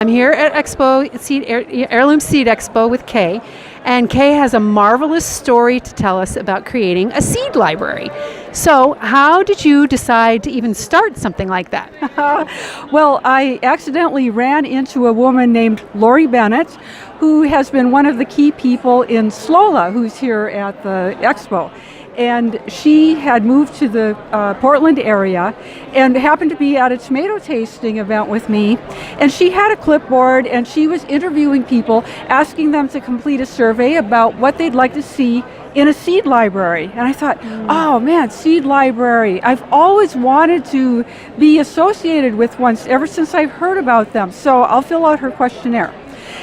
I'm here at Expo, Heirloom Seed Expo with Kay, and Kay has a marvelous story to tell us about creating a seed library. So, how did you decide to even start something like that? Well, I accidentally ran into a woman named Lori Bennett, who has been one of the key people in Slola, who's here at the Expo. And she had moved to the Portland area and happened to be at a tomato tasting event with me. And she had a clipboard and she was interviewing people, asking them to complete a survey about what they'd like to see in a seed library. And I thought, oh man, seed library. I've always wanted to be associated with one ever since I've heard about them. So I'll fill out her questionnaire.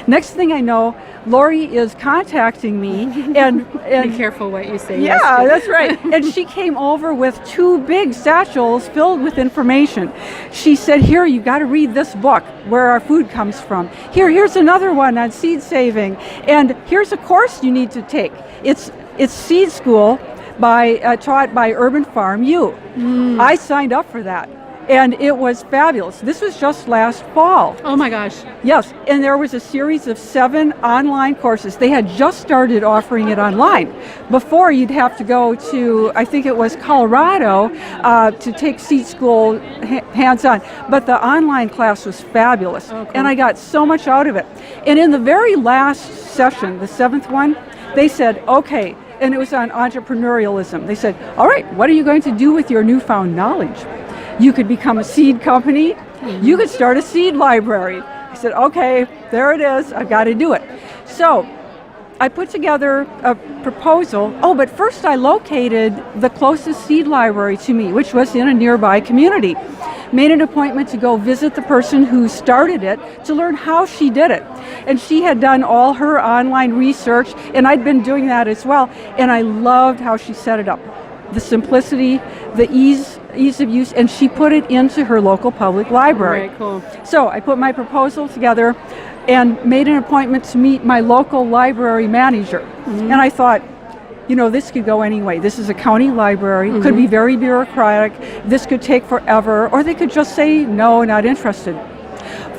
Next thing I know, Lori is contacting me and Be careful what you say. yeah, that's right. And she came over with two big satchels filled with information. She said, here, you got to read this book, Where Our Food Comes From. Here's another one on seed saving. And here's a course you need to take. It's Seed School taught by Urban Farm U. I signed up for that. And it was fabulous. This was just last fall. Oh my gosh. Yes, and there was a series of 7 online courses. They had just started offering it online. Before, you'd have to go to, I think it was Colorado, to take Seed School hands-on. But the online class was fabulous, Oh, cool. and I got so much out of it. And in the very last session, the 7th one, they said, okay, and it was on entrepreneurialism. They said, all right, what are you going to do with your newfound knowledge? You could become a seed company. You could start a seed library. I said, okay, there it is. I've got to do it. So I put together a proposal. Oh, but first I located the closest seed library to me, which was in a nearby community. Made an appointment to go visit the person who started it to learn how she did it. And she had done all her online research, and I'd been doing that as well. And I loved how she set it up. The simplicity, the ease of use, and she put it into her local public library. Very cool. So I put my proposal together and made an appointment to meet my local library manager. And I thought, you know, this could go anyway. This is a county library, could be very bureaucratic, this could take forever, or they could just say, no, not interested.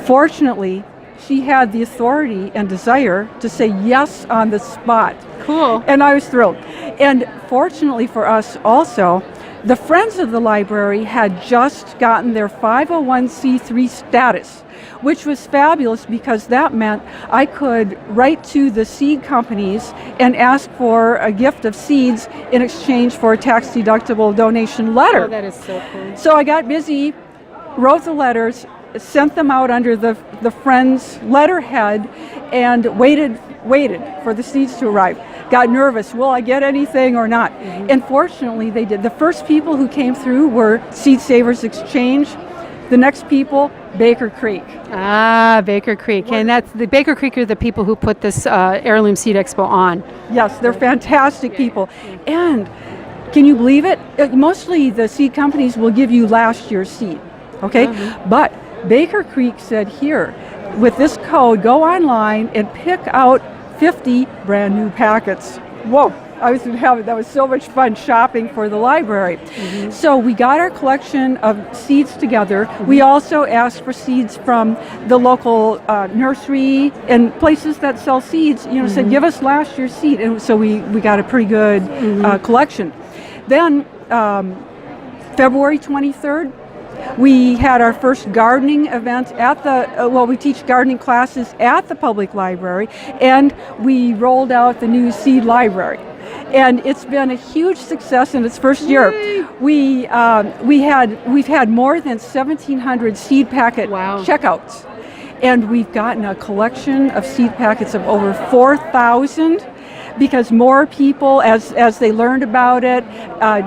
Fortunately, she had the authority and desire to say yes on the spot. Cool. And I was thrilled. And fortunately for us also, the Friends of the Library had just gotten their 501c3 status, which was fabulous because that meant I could write to the seed companies and ask for a gift of seeds in exchange for a tax-deductible donation letter. Oh, that is so cool. So I got busy, wrote the letters, sent them out under the Friends letterhead, and waited for the seeds to arrive. Got nervous, will I get anything or not? And fortunately they did. The first people who came through were Seed Savers Exchange. The next people, Baker Creek. Ah, Baker Creek. And that's the Baker Creek are the people who put this Heirloom Seed Expo on. Yes, they're fantastic people. And can you believe it? Mostly the seed companies will give you last year's seed, okay? But Baker Creek said, here, with this code, go online and pick out 50 brand new packets. Whoa, that was so much fun shopping for the library. So we got our collection of seeds together. We also asked for seeds from the local nursery and places that sell seeds, you know, said, give us last year's seed. And so we got a pretty good collection. Then February 23rd, we had our first gardening event at we teach gardening classes at the public library, and we rolled out the new seed library. And it's been a huge success in its first year. We've had more than 1,700 seed packet checkouts, and we've gotten a collection of seed packets of over 4,000. Because more people, as they learned about it,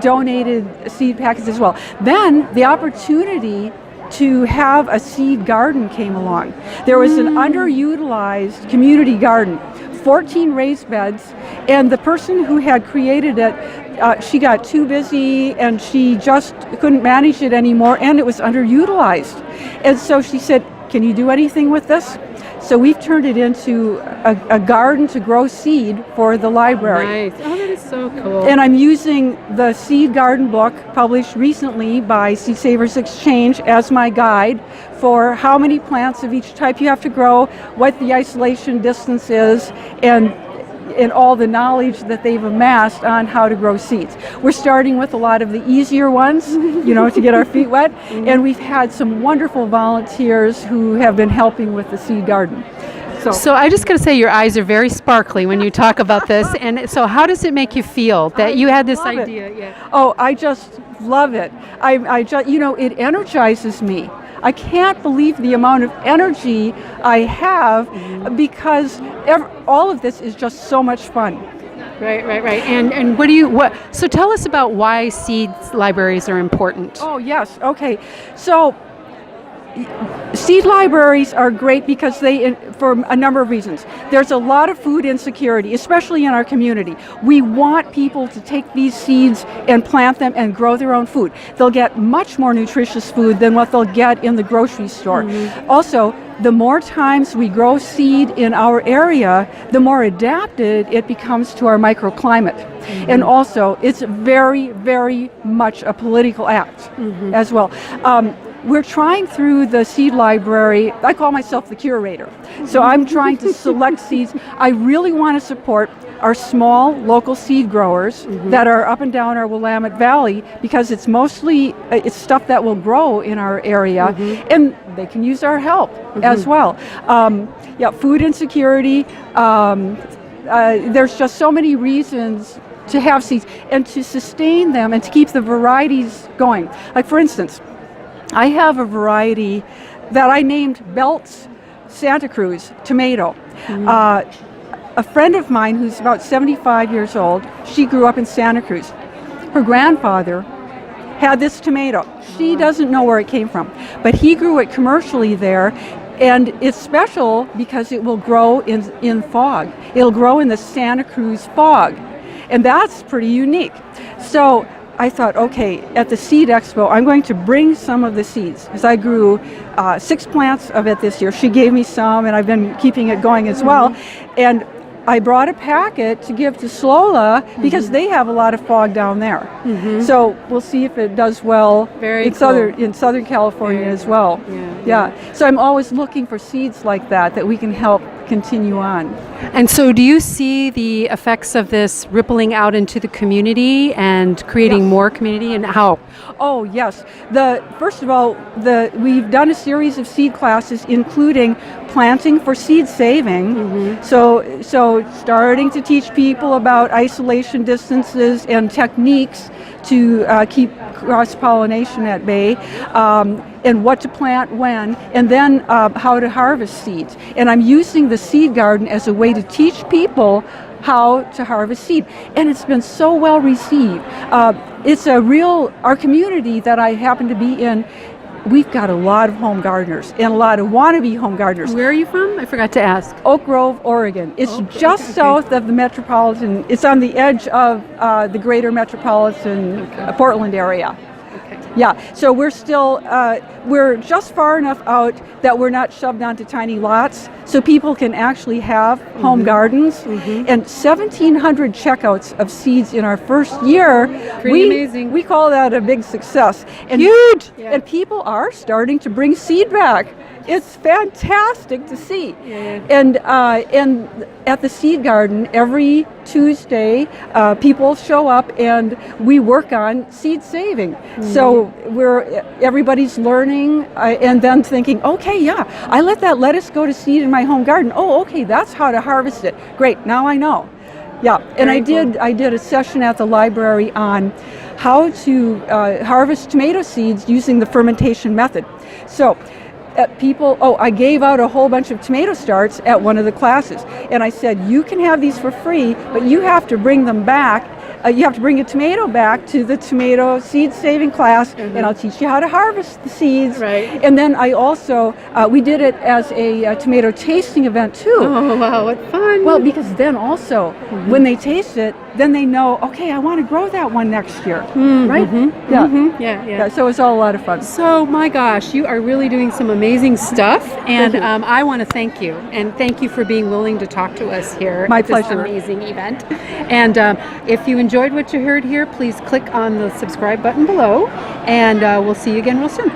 donated seed packets as well. Then the opportunity to have a seed garden came along. There was an underutilized community garden, 14 raised beds, and the person who had created it, she got too busy and she just couldn't manage it anymore, and it was underutilized. And so she said, can you do anything with this? So we've turned it into a garden to grow seed for the library. Nice. Oh, that is so cool. And I'm using the seed garden book published recently by Seed Savers Exchange as my guide for how many plants of each type you have to grow, what the isolation distance is, and all the knowledge that they've amassed on how to grow seeds. We're starting with a lot of the easier ones, to get our feet wet, and we've had some wonderful volunteers who have been helping with the seed garden. So I just got to say your eyes are very sparkly when you talk about this. And so how does it make you feel that you had this idea? Yeah. Oh, I just love it. I just, it energizes me. I can't believe the amount of energy I have because all of this is just so much fun. Right. And so tell us about why seed libraries are important. Oh, yes. Okay. So seed libraries are great because for a number of reasons. There's a lot of food insecurity, especially in our community. We want people to take these seeds and plant them and grow their own food. They'll get much more nutritious food than what they'll get in the grocery store. Also, the more times we grow seed in our area, the more adapted it becomes to our microclimate. And also, it's very, very much a political act as well. We're trying through the seed library. I call myself the curator. So I'm trying to select seeds. I really want to support our small local seed growers that are up and down our Willamette Valley because it's mostly it's stuff that will grow in our area and they can use our help as well. Food insecurity. There's just so many reasons to have seeds and to sustain them and to keep the varieties going. Like for instance, I have a variety that I named Belts Santa Cruz tomato. A friend of mine who's about 75 years old, she grew up in Santa Cruz. Her grandfather had this tomato. She doesn't know where it came from, but he grew it commercially there, and it's special because it will grow in fog. It'll grow in the Santa Cruz fog, and that's pretty unique. So I thought, okay, at the Seed Expo, I'm going to bring some of the seeds because I grew 6 plants of it this year. She gave me some, and I've been keeping it going as well. And I brought a packet to give to Slola because they have a lot of fog down there. So we'll see if it does well in Southern California as well. Yeah. So I'm always looking for seeds like that we can help continue on. And so do you see the effects of this rippling out into the community and creating more community, and how? Oh, yes. First of all, we've done a series of seed classes including planting for seed saving. So starting to teach people about isolation distances and techniques to keep cross-pollination at bay, and what to plant when, and then how to harvest seeds. And I'm using the seed garden as a way to teach people how to harvest seed. And it's been so well received. It's our community that I happen to be in, we've got a lot of home gardeners and a lot of wannabe home gardeners. Where are you from? I forgot to ask. Oak Grove, Oregon. It's just south of the metropolitan. It's on the edge of the greater metropolitan Portland area. Yeah, so we're still, we're just far enough out that we're not shoved onto tiny lots, so people can actually have home gardens. And 1,700 checkouts of seeds in our first year. Pretty amazing. We call that a big success. And huge! And people are starting to bring seed back. It's fantastic to see. And at the seed garden, every Tuesday, people show up and we work on seed saving. So everybody's learning and then thinking, okay, I let that lettuce go to seed in my home garden. Oh, okay, that's how to harvest it. Great, now I know. Yeah, and I did a session at the library on how to harvest tomato seeds using the fermentation method. So I gave out a whole bunch of tomato starts at one of the classes, and I said, you can have these for free, but you have to bring them back. You have to bring a tomato back to the tomato seed saving class, and I'll teach you how to harvest the seeds. And then I also, we did it as a tomato tasting event too. Oh, wow, what fun. Well, because then also, when they taste it, then they know, okay, I want to grow that one next year, Mm, right? mhm, Yeah. mhm, yeah. So it's all a lot of fun. So, my gosh, you are really doing some amazing stuff, and you. I want to thank you, and thank you for being willing to talk to us here My at this pleasure. amazing event. And if you enjoyed what you heard here, please click on the subscribe button below, and we'll see you again real soon.